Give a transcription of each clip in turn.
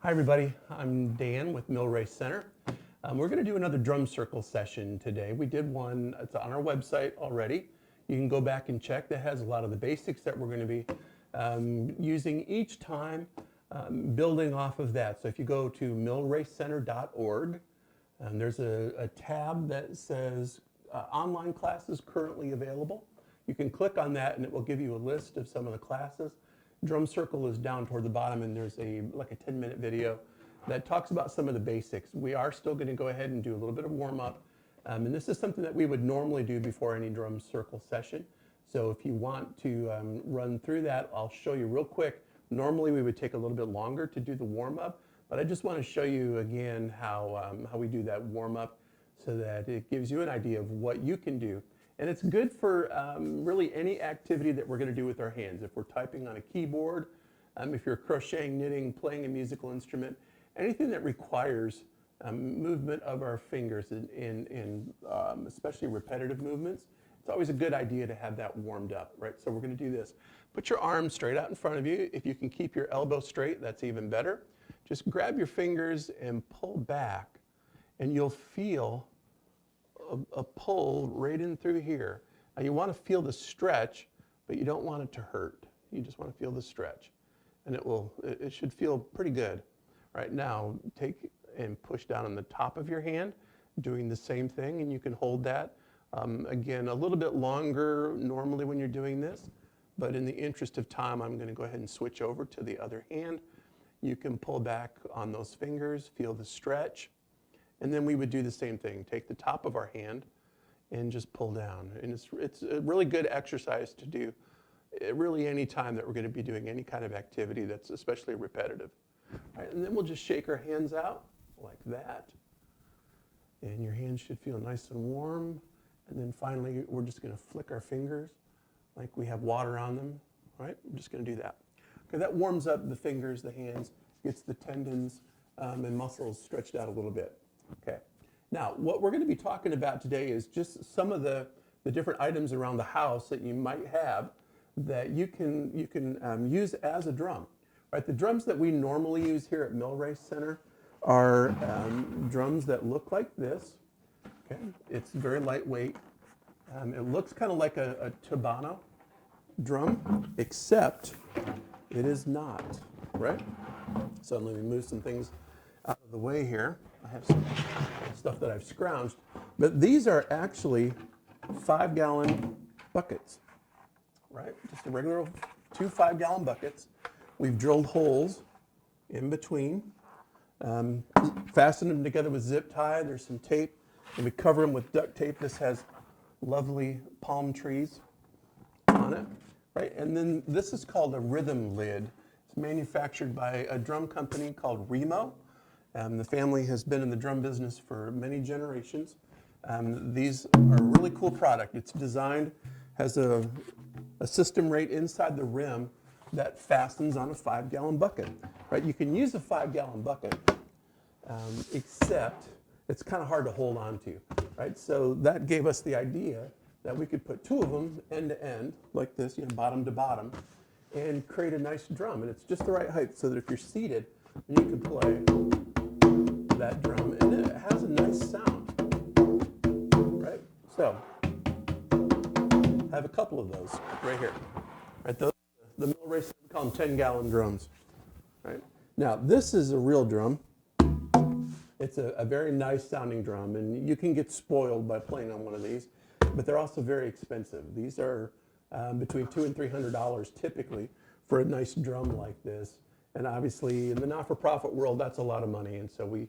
Hi everybody, I'm Dan with Millrace Center. We're going to do another drum circle session today. We did one, it's on our website already. You can go back and check. That has a lot of the basics that we're going to be using each time, building off of that. So if you go to millracecenter.org, there's a tab that says online classes currently available. You can click on that and it will give you a list of some of the classes. Drum circle is down toward the bottom, and there's like a 10-minute video that talks about some of the basics. We are still going to go ahead and do a little bit of warm-up, and this is something that we would normally do before any drum circle session. So if you want to run through that, I'll show you real quick. Normally we would take a little bit longer to do the warm-up, but I just want to show you again how we do that warm-up so that it gives you an idea of what you can do. And it's good for really any activity that we're going to do with our hands. If we're typing on a keyboard, if you're crocheting, knitting, playing a musical instrument, anything that requires movement of our fingers in especially repetitive movements, it's always a good idea to have that warmed up, right? So we're going to do this. Put your arms straight out in front of you. If you can keep your elbow straight, that's even better. Just grab your fingers and pull back, and you'll feel a pull right in through here. Now you want to feel the stretch, but you don't want it to hurt. You just want to feel the stretch, and it should feel pretty good. Right now, take and push down on the top of your hand, doing the same thing, and you can hold that. Again, a little bit longer normally when you're doing this, but in the interest of time, I'm going to go ahead and switch over to the other hand. You can pull back on those fingers, feel the stretch. And then we would do the same thing. Take the top of our hand and just pull down. And it's a really good exercise to do really any time that we're going to be doing any kind of activity that's especially repetitive. All right, and then we'll just shake our hands out like that. And your hands should feel nice and warm. And then finally, we're just going to flick our fingers like we have water on them. All right, I'm just going to do that. Okay, that warms up the fingers, the hands, gets the tendons and muscles stretched out a little bit. Okay, now what we're going to be talking about today is just some of the different items around the house that you might have that you can use as a drum. Right, the drums that we normally use here at Millrace Center are drums that look like this. Okay, it's very lightweight. It looks kind of like a Tabano drum, except it is not. Right. So let me move some things out of the way here. I have some stuff that I've scrounged, but these are actually 5-gallon buckets, right? Just a regular 2 5-gallon buckets. We've drilled holes in between, fastened them together with zip tie. There's some tape, and we cover them with duct tape. This has lovely palm trees on it, right? And then this is called a rhythm lid. It's manufactured by a drum company called Remo. The family has been in the drum business for many generations. These are a really cool product. It's designed, has a system right inside the rim that fastens on a 5-gallon bucket. Right? You can use a 5-gallon bucket, except it's kind of hard to hold on to. Right? So that gave us the idea that we could put 2 of them end to end, like this, bottom to bottom, and create a nice drum. And it's just the right height so that if you're seated, you can play that drum, and it has a nice sound, right? So, I have a couple of those right here. Right, those, the Millrace, we call them 10-gallon drums. Right? Now, this is a real drum. It's a very nice sounding drum, and you can get spoiled by playing on one of these, but they're also very expensive. These are between $200 and $300 typically for a nice drum like this. And obviously, in the not-for-profit world, that's a lot of money, and so we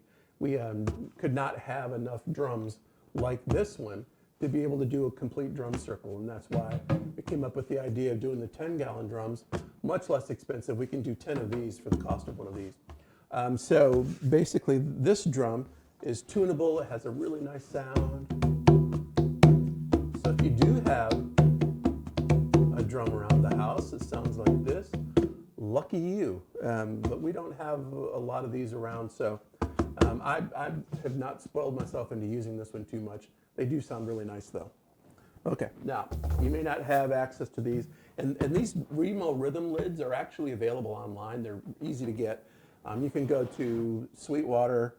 could not have enough drums like this one to be able to do a complete drum circle, and that's why we came up with the idea of doing the 10-gallon drums, much less expensive. We can do 10 of these for the cost of one of these. So basically, this drum is tunable. It has a really nice sound. So if you do have a drum around the house that sounds like this, lucky you. But we don't have a lot of these around, so I have not spoiled myself into using this one too much. They do sound really nice, though. Okay, now, you may not have access to these, and these Remo rhythm lids are actually available online. They're easy to get. You can go to Sweetwater,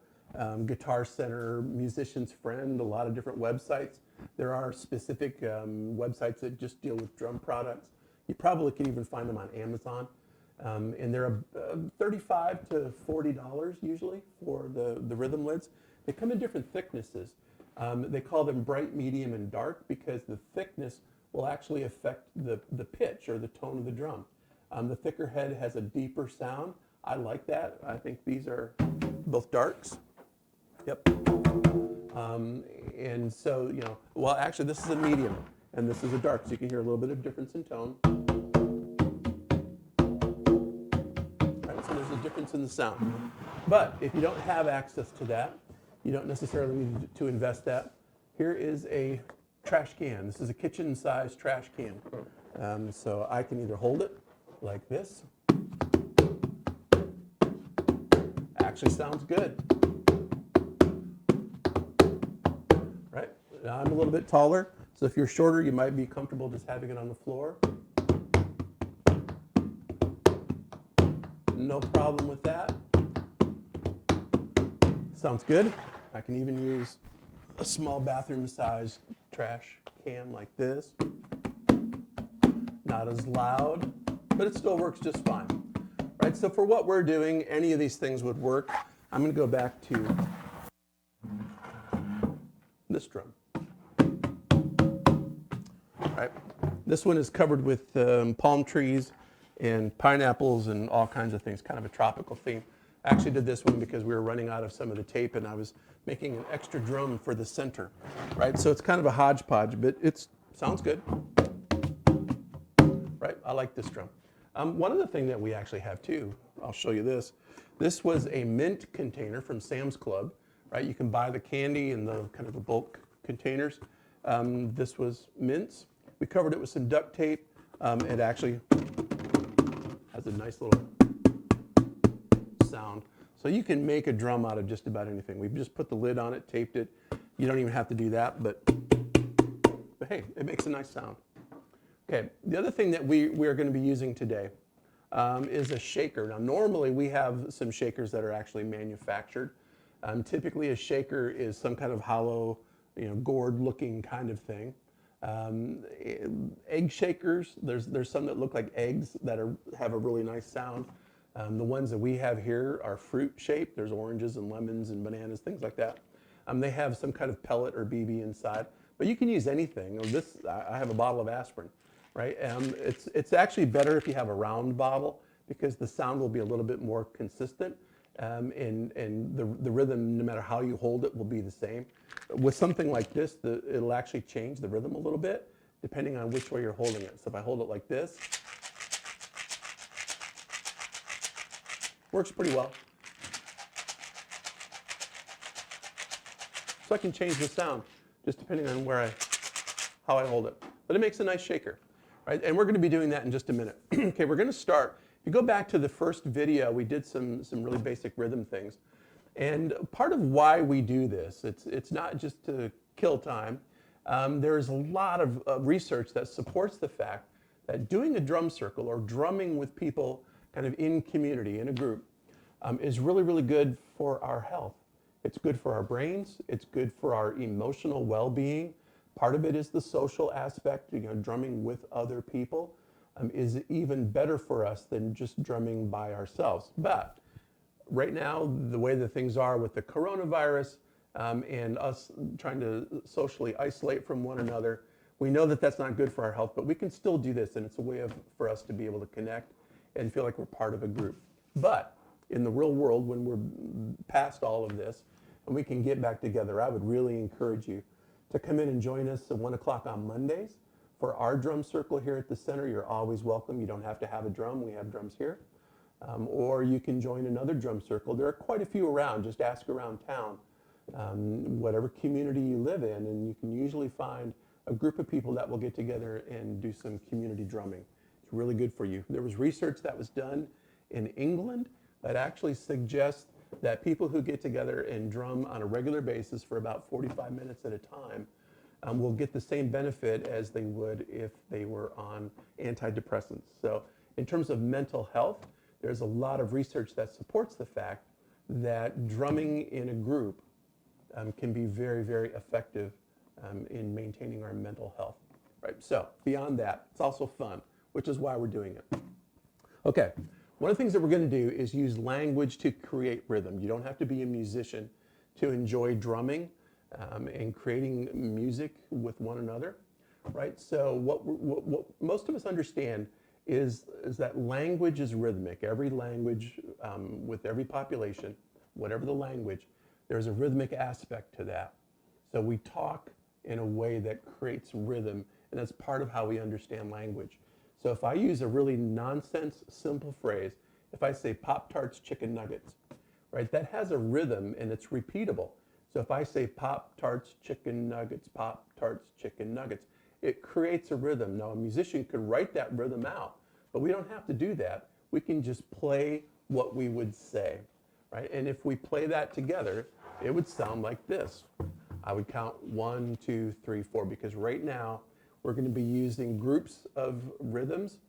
Guitar Center, Musician's Friend, a lot of different websites. There are specific websites that just deal with drum products. You probably can even find them on Amazon. And they're $35 to $40 usually for the rhythm lids. They come in different thicknesses. They call them bright, medium, and dark because the thickness will actually affect the pitch or the tone of the drum. The thicker head has a deeper sound. I like that. I think these are both darks. Yep. And so, well, actually, this is a medium and this is a dark, so you can hear a little bit of difference in tone. Right, so there's a difference in the sound. But if you don't have access to that, you don't necessarily need to invest that. Here is a trash can. This is a kitchen-sized trash can. So I can either hold it like this. Actually sounds good. Right? Now I'm a little bit taller, so if you're shorter, you might be comfortable just having it on the floor. No problem with that. Sounds good. I can even use a small bathroom-sized trash can like this. Not as loud, but it still works just fine. Right, so for what we're doing, any of these things would work. I'm going to go back to this drum. Right, this one is covered with palm trees and pineapples and all kinds of things, kind of a tropical theme. I actually did this one because we were running out of some of the tape and I was making an extra drum for the center. Right, so it's kind of a hodgepodge, but it sounds good. Right, I like this drum. One other thing that we actually have too, I'll show you this. This was a mint container from Sam's Club, right? You can buy the candy in the kind of the bulk containers. This was mints. We covered it with some duct tape. It actually has a nice little sound. So you can make a drum out of just about anything. We've just put the lid on it, taped it. You don't even have to do that, but hey, it makes a nice sound. Okay, the other thing that we are going to be using today is a shaker. Now, normally we have some shakers that are actually manufactured. Typically, a shaker is some kind of hollow, gourd-looking kind of thing. Egg shakers, there's some that look like eggs that have a really nice sound. The ones that we have here are fruit-shaped. There's oranges and lemons and bananas, things like that. They have some kind of pellet or BB inside, but you can use anything. I have a bottle of aspirin. Right? It's actually better if you have a round bottle because the sound will be a little bit more consistent and the rhythm, no matter how you hold it, will be the same. With something like this, it'll actually change the rhythm a little bit depending on which way you're holding it. So if I hold it like this, works pretty well. So I can change the sound just depending on how I hold it. But it makes a nice shaker. Right? And we're going to be doing that in just a minute. Okay, we're going to start. If you go back to the first video, we did some really basic rhythm things. And part of why we do this, it's not just to kill time. There's a lot of research that supports the fact that doing a drum circle or drumming with people kind of in community, in a group, is really, really good for our health. It's good for our brains. It's good for our emotional well-being. Part of it is the social aspect, drumming with other people is even better for us than just drumming by ourselves. But right now, the way that things are with the coronavirus and us trying to socially isolate from one another, we know that that's not good for our health, but we can still do this, and it's a way for us to be able to connect and feel like we're part of a group. But in the real world, when we're past all of this and we can get back together, I would really encourage you to come in and join us at 1 o'clock on Mondays for our drum circle here at the center. You're always welcome. You don't have to have a drum. We have drums here. Or you can join another drum circle. There are quite a few around. Just ask around town, whatever community you live in, and you can usually find a group of people that will get together and do some community drumming. It's really good for you. There was research that was done in England that actually suggests that people who get together and drum on a regular basis for about 45 minutes at a time will get the same benefit as they would if they were on antidepressants. So in terms of mental health, there's a lot of research that supports the fact that drumming in a group can be very, very effective in maintaining our mental health, right? So beyond that, it's also fun, which is why we're doing it. Okay, one of the things that we're going to do is use language to create rhythm. You don't have to be a musician to enjoy drumming and creating music with one another, right? So what most of us understand is that language is rhythmic. Every language with every population, whatever the language, there's a rhythmic aspect to that. So we talk in a way that creates rhythm, and that's part of how we understand language. So if I use a really nonsense, simple phrase, if I say Pop-Tarts Chicken Nuggets, right, that has a rhythm and it's repeatable. So if I say Pop-Tarts Chicken Nuggets, Pop-Tarts Chicken Nuggets, it creates a rhythm. Now a musician could write that rhythm out, but we don't have to do that. We can just play what we would say, right? And if we play that together, it would sound like this. I would count 1, 2, 3, 4, because right now we're going to be using groups of rhythms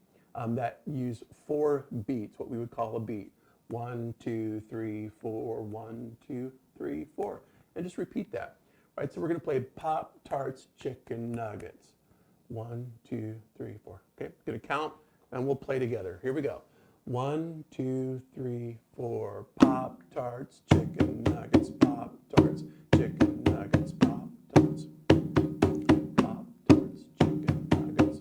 that use 4 beats, what we would call a beat. 1, 2, 3, 4, 1, 2, 3, 4. And just repeat that, right? So we're going to play Pop-Tarts Chicken Nuggets. 1, 2, 3, 4. Okay, going to count and we'll play together. Here we go. 1, 2, 3, 4. Pop-Tarts Chicken Nuggets. Pop-Tarts Chicken Nuggets. Pop-Tarts. Pop-Tarts Chicken Nuggets.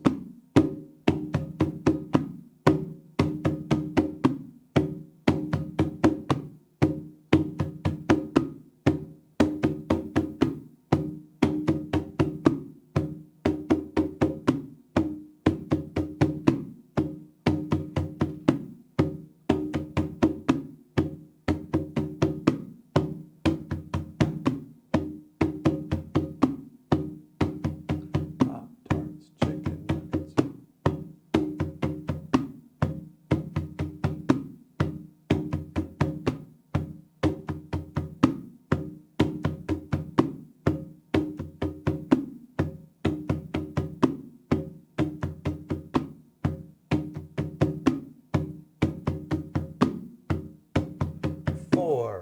4,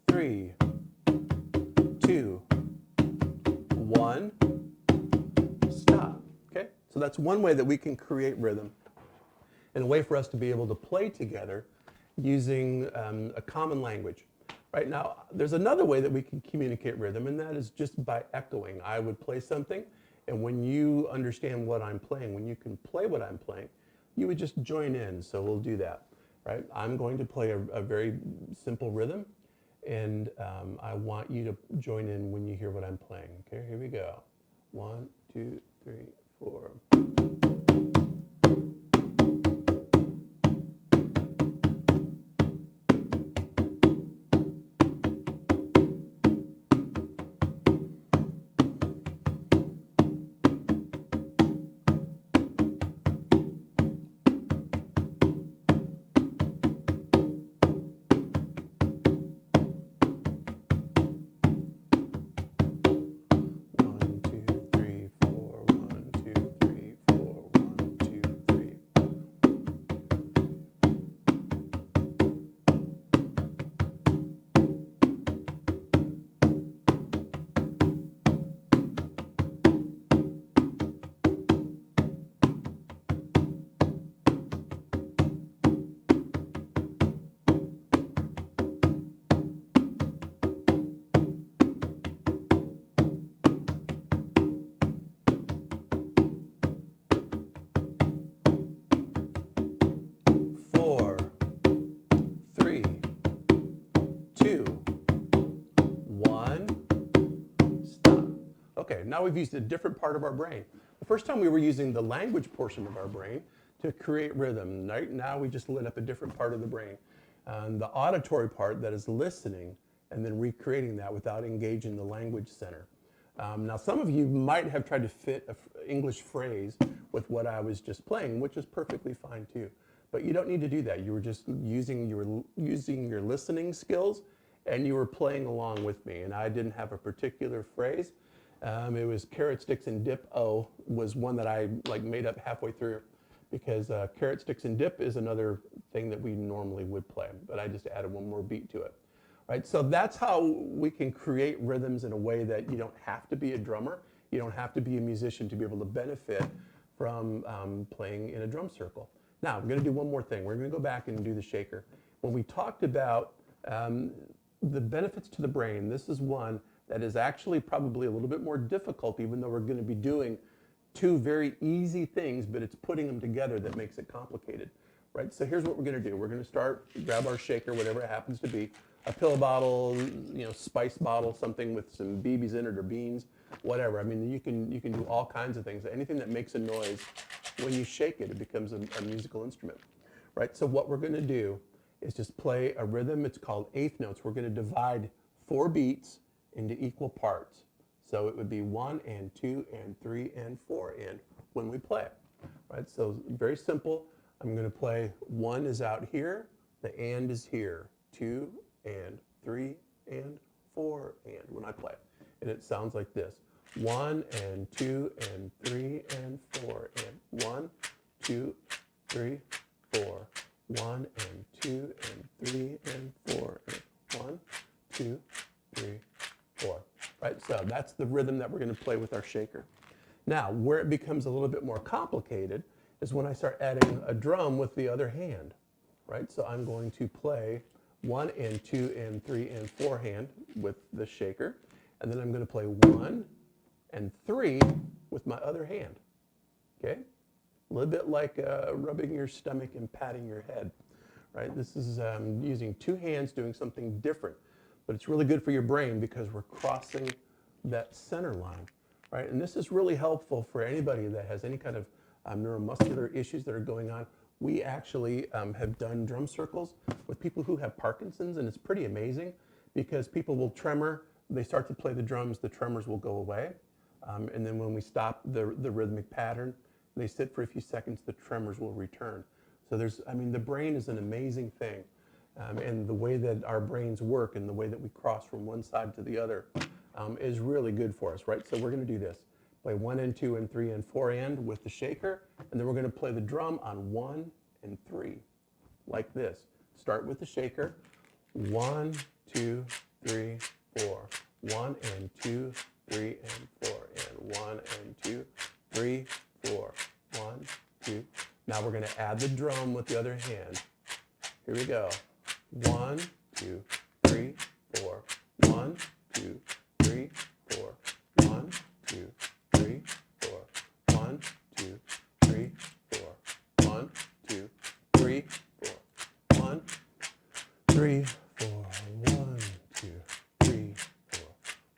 3, 2, 1, stop. Okay, so that's one way that we can create rhythm and a way for us to be able to play together using a common language. Right now, there's another way that we can communicate rhythm, and that is just by echoing. I would play something, and when you understand what I'm playing, when you can play what I'm playing, you would just join in. So we'll do that. Right? I'm going to play a very simple rhythm, and I want you to join in when you hear what I'm playing. Okay, here we go. 1, 2, 3, 4. Okay, now we've used a different part of our brain. The first time we were using the language portion of our brain to create rhythm. Right now we just lit up a different part of the brain. The auditory part that is listening and then recreating that without engaging the language center. Now some of you might have tried to fit an English phrase with what I was just playing, which is perfectly fine too. But you don't need to do that. You were just using your listening skills and you were playing along with me. And I didn't have a particular phrase. It was carrot sticks and dip was one that I made up halfway through. because carrot sticks and dip is another thing that we normally would play, but I just added one more beat to it. Right, so that's how we can create rhythms in a way that you don't have to be a drummer, you don't have to be a musician to be able to benefit from playing in a drum circle. Now, I'm going to do one more thing. We're going to go back and do the shaker. When we talked about the benefits to the brain, this is one that is actually probably a little bit more difficult, even though we're going to be doing two very easy things, but it's putting them together that makes it complicated. Right, so here's what we're going to do. We're going to start, grab our shaker, whatever it happens to be, a pill bottle, spice bottle, something with some BBs in it or beans, whatever. I mean, you can do all kinds of things. Anything that makes a noise, when you shake it, it becomes a musical instrument. Right, so what we're going to do is just play a rhythm. It's called eighth notes. We're going to divide 4 beats into equal parts. So it would be 1 and 2 and 3 and 4 and when we play it. Right, so very simple. I'm going to play 1 is out here, the and is here, 2 and 3 and 4 and when I play it. And it sounds like this. 1 and 2 and 3 and 4 and 1, 2, 3, 4. 1 and 2 and 3 and 4 and 1, 2, 3, 4. Right, so that's the rhythm that we're going to play with our shaker. Now, where it becomes a little bit more complicated is when I start adding a drum with the other hand, right? So I'm going to play 1 and 2 and 3 and 4 hand with the shaker, and then I'm going to play 1 and 3 with my other hand, okay? A little bit like rubbing your stomach and patting your head, right? This is using 2 hands doing something different, but it's really good for your brain because we're crossing that center line, right? And this is really helpful for anybody that has any kind of neuromuscular issues that are going on. We actually have done drum circles with people who have Parkinson's, and it's pretty amazing because people will tremor, they start to play the drums, the tremors will go away, and then when we stop the rhythmic pattern, they sit for a few seconds, the tremors will return. So the brain is an amazing thing, and the way that our brains work and the way that we cross from one side to the other is really good for us, right? So we're going to do this. Play 1 and 2 and 3 and 4 and with the shaker, and then we're going to play the drum on 1 and 3, like this. Start with the shaker. 1, 2, 3, 4. 1 and 2, 3 and 4 and 1 and 2, 3, 4. 1, 2. Now we're going to add the drum with the other hand. Here we go. 1, 2, 3, 4. 1, 2, 3, 4. 1, 2, 3, 4. 1, 2, 3, 4. 1, 2, 3, 4. 1, 3, 4. 1, 2, 3, 4.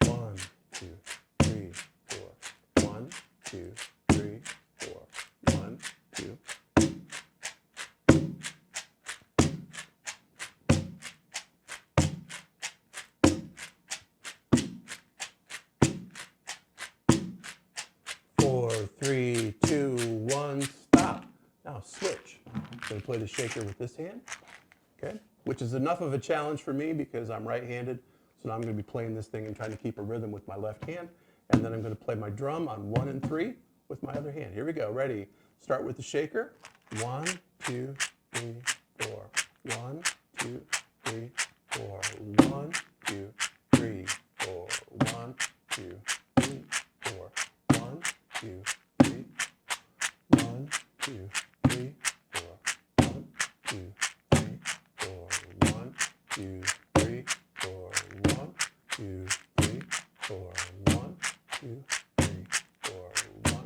1, 2, 3, 4. 1, 2, 3, 4. 1, 2. 4, 3, 2, 1, stop. Now switch. I'm going to play the shaker with this hand, okay? Which is enough of a challenge for me because I'm right-handed. So now I'm going to be playing this thing and trying to keep a rhythm with my left hand. And then I'm going to play my drum on 1 and 3 with my other hand. Here we go. Ready? Start with the shaker. 1, 2, 3, 4. 1, 2, 3, 4. 1, 2, 3, 4. 1, 2, 3, 4. 1, 2, 3. 1, 2, 3, 4. 1, 2, 3, 4. 1, 2, 3, 4. 1, 2, 3, 4. 1, 2, 3, 4. 1,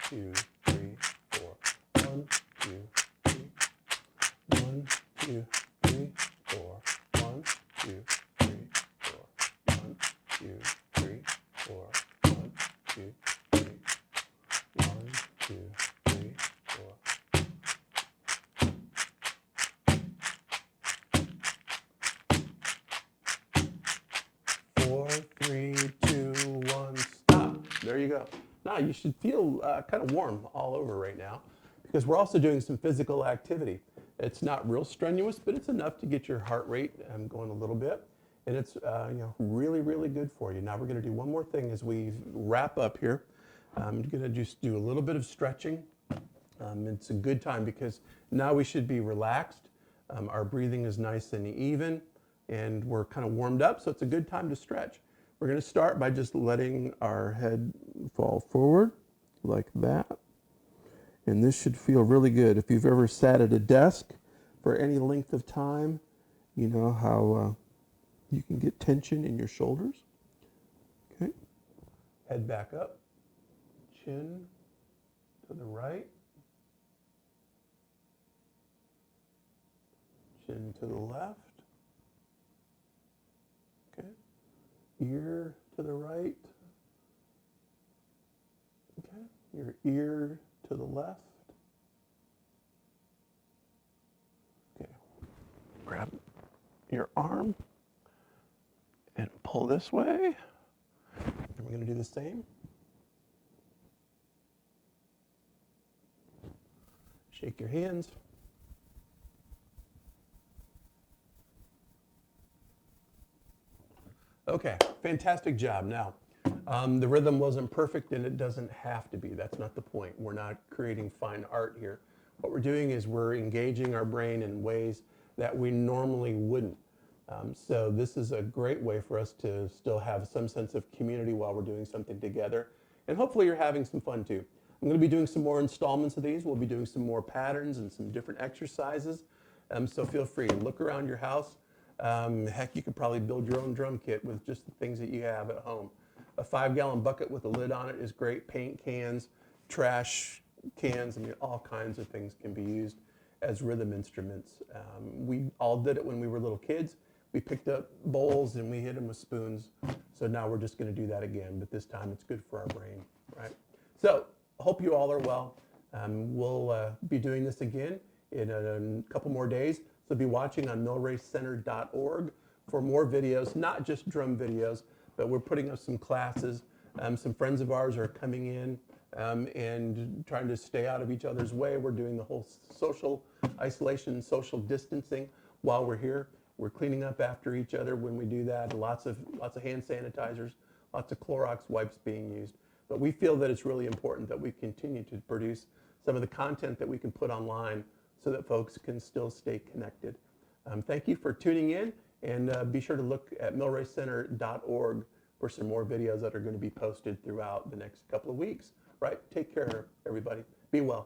2, 3, 4. 1, 2, 3. 1, 2, 3, 4. 1, 2, 3, 4. 1, 2, 3, 4. 1, 2, 3. 1, 2, 3, 4. 4, 3, 2, 1, stop. There you go. Now you should feel kind of warm all over right now because we're also doing some physical activity. It's not real strenuous, but it's enough to get your heart rate going a little bit. And it's really, really good for you. Now we're going to do one more thing as we wrap up here. I'm going to just do a little bit of stretching. It's a good time because now we should be relaxed. Our breathing is nice and even, and we're kind of warmed up, so it's a good time to stretch. We're going to start by just letting our head fall forward like that. And this should feel really good. If you've ever sat at a desk for any length of time, you know how you can get tension in your shoulders. Okay. Head back up. Chin to the right. Chin to the left. Okay. Ear to the right. Okay. Your ear to the left. Okay. Grab your arm and pull this way. And we're going to do the same. Shake your hands. Okay, fantastic job. Now, the rhythm wasn't perfect and it doesn't have to be. That's not the point. We're not creating fine art here. What we're doing is we're engaging our brain in ways that we normally wouldn't. So this is a great way for us to still have some sense of community while we're doing something together. And hopefully you're having some fun too. I'm going to be doing some more installments of these. We'll be doing some more patterns and some different exercises. So feel free to look around your house. Heck, you could probably build your own drum kit with just the things that you have at home. A 5-gallon bucket with a lid on it is great. Paint cans, trash cans, I mean, all kinds of things can be used as rhythm instruments. We all did it when we were little kids. We picked up bowls and we hit them with spoons. So now we're just going to do that again, but this time it's good for our brain, right? So hope you all are well. We'll be doing this again in a couple more days. So be watching on millracecenter.org for more videos, not just drum videos, but we're putting up some classes. Some friends of ours are coming in and trying to stay out of each other's way. We're doing the whole social isolation, social distancing while we're here. We're cleaning up after each other when we do that. Lots of hand sanitizers, lots of Clorox wipes being used. But we feel that it's really important that we continue to produce some of the content that we can put online so that folks can still stay connected. Thank you for tuning in, and be sure to look at millracecenter.org for some more videos that are going to be posted throughout the next couple of weeks. Right? Take care, everybody. Be well.